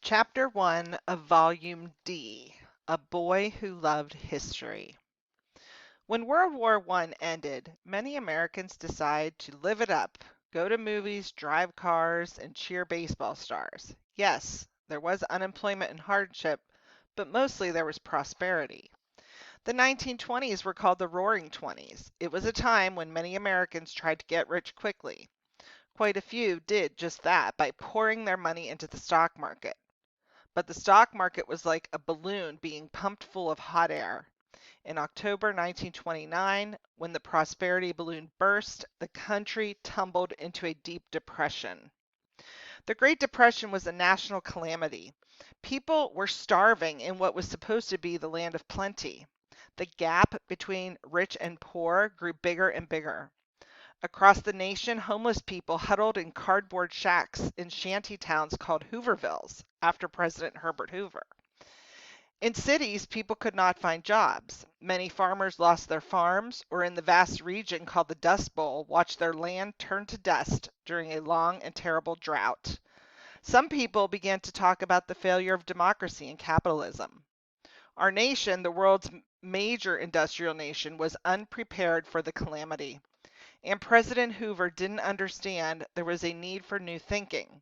Chapter 1 of Volume D, A Boy Who Loved History. When World War I ended, many Americans decided to live it up, go to movies, drive cars, and cheer baseball stars. Yes, there was unemployment and hardship, but mostly there was prosperity. The 1920s were called the Roaring Twenties. It was a time when many Americans tried to get rich quickly. Quite a few did just that by pouring their money into the stock market. But the stock market was like a balloon being pumped full of hot air. In October 1929, when the prosperity balloon burst, the country tumbled into a deep depression. The Great Depression was a national calamity. People were starving in what was supposed to be the land of plenty. The gap between rich and poor grew bigger and bigger. Across the nation, homeless people huddled in cardboard shacks in shanty towns called Hoovervilles, after President Herbert Hoover. In cities, people could not find jobs. Many farmers lost their farms, or in the vast region called the Dust Bowl, watched their land turn to dust during a long and terrible drought. Some people began to talk about the failure of democracy and capitalism. Our nation, the world's major industrial nation, was unprepared for the calamity. And President Hoover didn't understand there was a need for new thinking.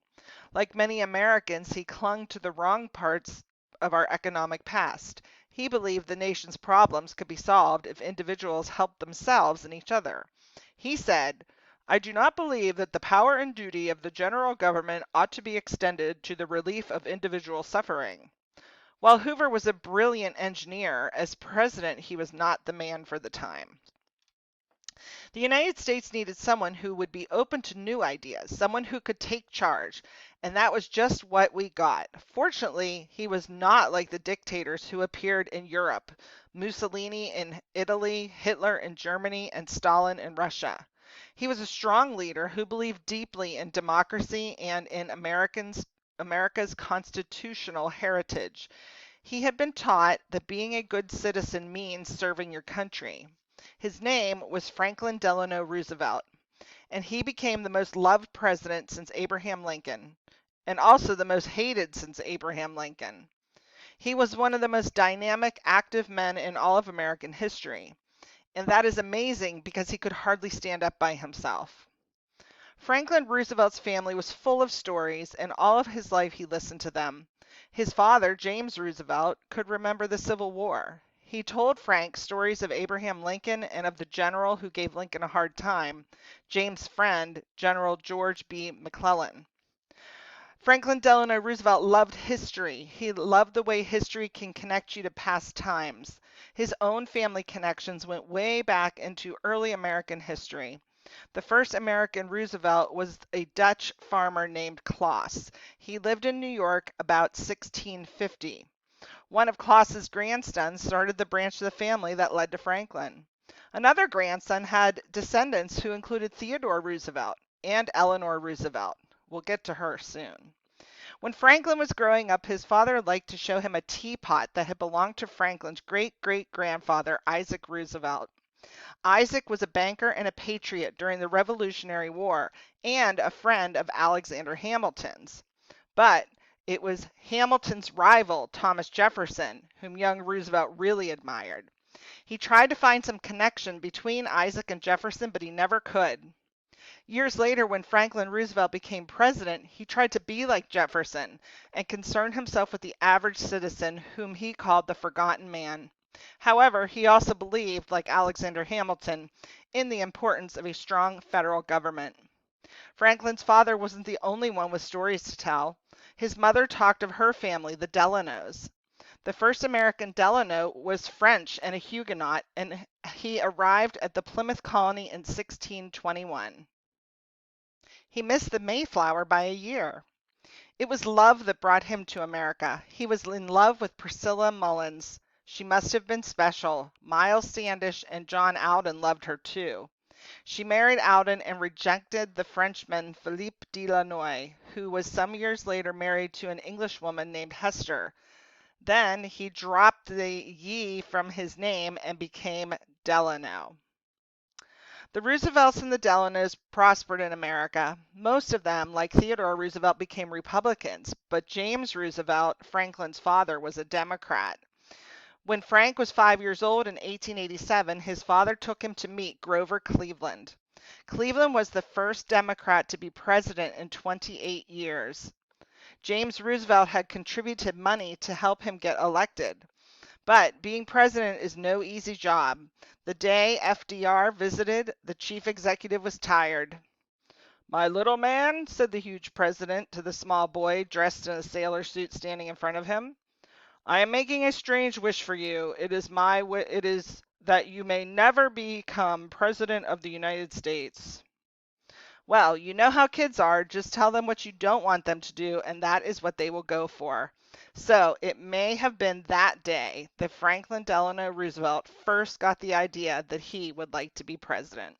Like many Americans, he clung to the wrong parts of our economic past. He believed the nation's problems could be solved if individuals helped themselves and each other. He said, "I do not believe that the power and duty of the general government ought to be extended to the relief of individual suffering." While Hoover was a brilliant engineer, as president, he was not the man for the time. The United States needed someone who would be open to new ideas, someone who could take charge, and that was just what we got. Fortunately, he was not like the dictators who appeared in Europe, Mussolini in Italy, Hitler in Germany, and Stalin in Russia. He was a strong leader who believed deeply in democracy and in America's constitutional heritage. He had been taught that being a good citizen means serving your country. His name was Franklin Delano Roosevelt, and he became the most loved president since Abraham Lincoln, and also the most hated since Abraham Lincoln. He was one of the most dynamic, active men in all of American history, and that is amazing because he could hardly stand up by himself. Franklin Roosevelt's family was full of stories, and all of his life he listened to them. His father, James Roosevelt, could remember the Civil War. He told Frank stories of Abraham Lincoln and of the general who gave Lincoln a hard time, James' friend, General George B. McClellan. Franklin Delano Roosevelt loved history. He loved the way history can connect you to past times. His own family connections went way back into early American history. The first American Roosevelt was a Dutch farmer named Klaas. He lived in New York about 1650. One of Klaas's grandsons started the branch of the family that led to Franklin. Another grandson had descendants who included Theodore Roosevelt and Eleanor Roosevelt. We'll get to her soon. When Franklin was growing up, his father liked to show him a teapot that had belonged to Franklin's great-great-grandfather, Isaac Roosevelt. Isaac was a banker and a patriot during the Revolutionary War and a friend of Alexander Hamilton's. But it was Hamilton's rival, Thomas Jefferson, whom young Roosevelt really admired. He tried to find some connection between Isaac and Jefferson, but he never could. Years later, when Franklin Roosevelt became president, he tried to be like Jefferson and concerned himself with the average citizen, whom he called the forgotten man. However, he also believed, like Alexander Hamilton, in the importance of a strong federal government. Franklin's father wasn't the only one with stories to tell. His mother talked of her family, the Delanos. The first American Delano was French and a Huguenot, and he arrived at the Plymouth colony in 1621. He missed the Mayflower by a year. It was love that brought him to America. He was in love with Priscilla Mullins. She must have been special. Miles Standish and John Alden loved her too. She married Alden and rejected the Frenchman Philippe Delanoë, who was some years later married to an Englishwoman named Hester. Then he dropped the ye from his name and became Delano. The Roosevelts and the Delanos prospered in America. Most of them, like Theodore Roosevelt, became Republicans, but James Roosevelt, Franklin's father, was a Democrat. When Frank was 5 years old in 1887, his father took him to meet Grover Cleveland. Cleveland was the first Democrat to be president in 28 years. James Roosevelt had contributed money to help him get elected. But being president is no easy job. The day FDR visited, the chief executive was tired. "My little man," said the huge president to the small boy dressed in a sailor suit standing in front of him, "I am making a strange wish for you. It is that you may never become president of the United States." Well, you know how kids are. Just tell them what you don't want them to do, and that is what they will go for. So it may have been that day that Franklin Delano Roosevelt first got the idea that he would like to be president.